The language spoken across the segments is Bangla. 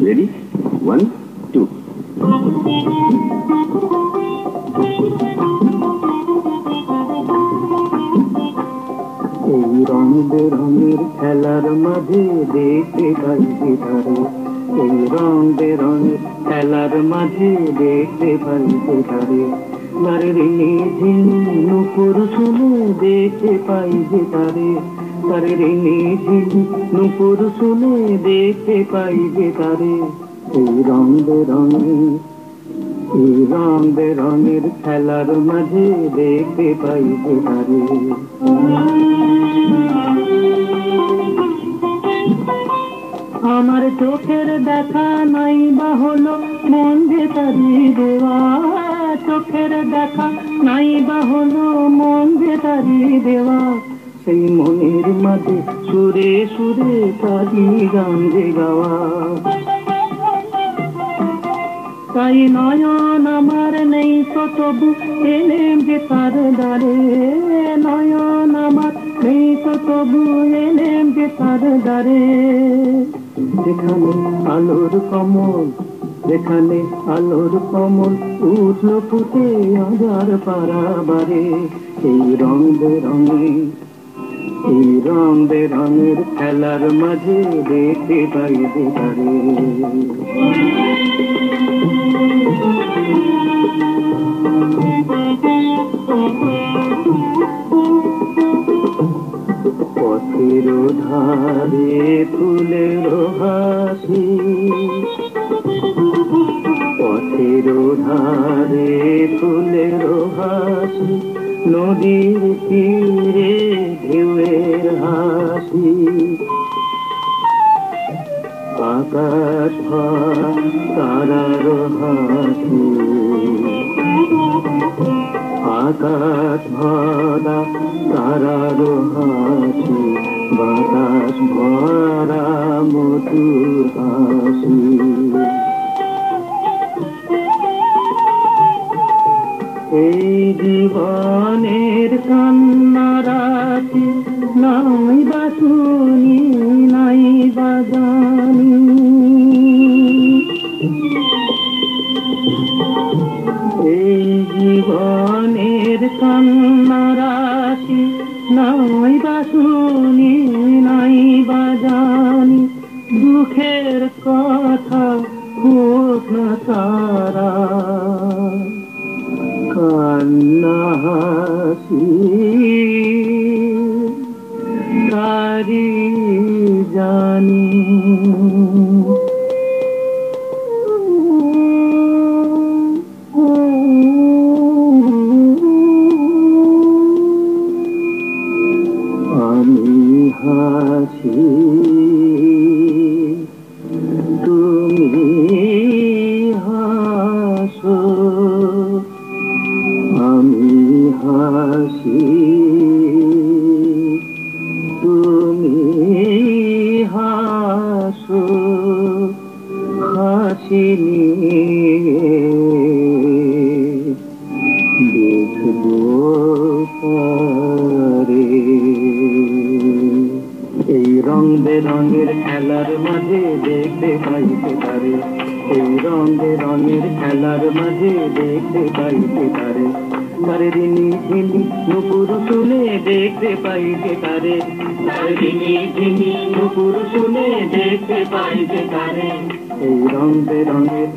রেডি, 1 2। এই রং বেরঙের খেলার মাঝে দেখতে পাই তারে, এই রং বেরঙের খেলার মাঝে দেখতে পাই তারে, নারে রিনি ঝিনি নুপুর শুনে দেখতে পাই যে তারে, তারে রিনি ঝিনি নুপুর শুনে দেখতে পাই যে তারে। এই রং বেরঙের, এই রং বেরঙের খেলার মাঝে দেখতে পাই যে তারে। আমার চোখের দেখা নাই বা হলো মন যে তারি দেওয়া, চোখের দেখা নাই বা হলো মন যে তারি দেওয়া, সেই মনের মাঝে সুরে সুরে তারি গান যে গাওয়া। তাই নয়ন আমার নেই তো তবু এলেম যে তার দ্বারে, নয়ন আমার নেই তো তবু এলেম যে তার দ্বারে। যেখানে আলোর কমল, যেখানে আলোর কমল উঠল ফুটে আজার পারাবারে। এই রং বেরঙের, এই রং বেরঙের খেলার মাঝে দেখতে পাই যে তারে। পথের ধারে ফুলের হাসি, পথের ধারে ফুলের হাসি, নদীর তীরে ঢেউয়ের হাসি, আকাশ তারার হাসি, আকাশ ভরা তারার হাসি, বাতাস ভরা মধুর হাসি। এই জীবনের কান্না রাতি নাই বা শুনি, নাই বা জানি, এই জীবনের কান্না রাশি নাই বা শুনি, নাই বা জানি, দুঃখের কথা হোক না তারা, কান্না হাসি তারি জানি। আমি হাসি তুমি হাসো, আমি হাসি তুমি হাসো, হাসি নিয়ে দেখবো তারে। এই রং বেরঙের খেলার মাঝে দেখতে পাইতে পারে, এই রং বেরঙের খেলার মাঝে দেখতে পাইতে পারে, তারে রিনি ঝিনি নুপুর শুনে দেখতে পাইতে পারে, তারে রিনি ঝিনি নুপুর শুনে দেখতে পাইতে পারে। এই রং বেরঙের,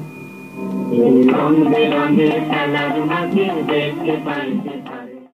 এই রং বেরঙের খেলার মাঝে দেখতে পাইতে পারে।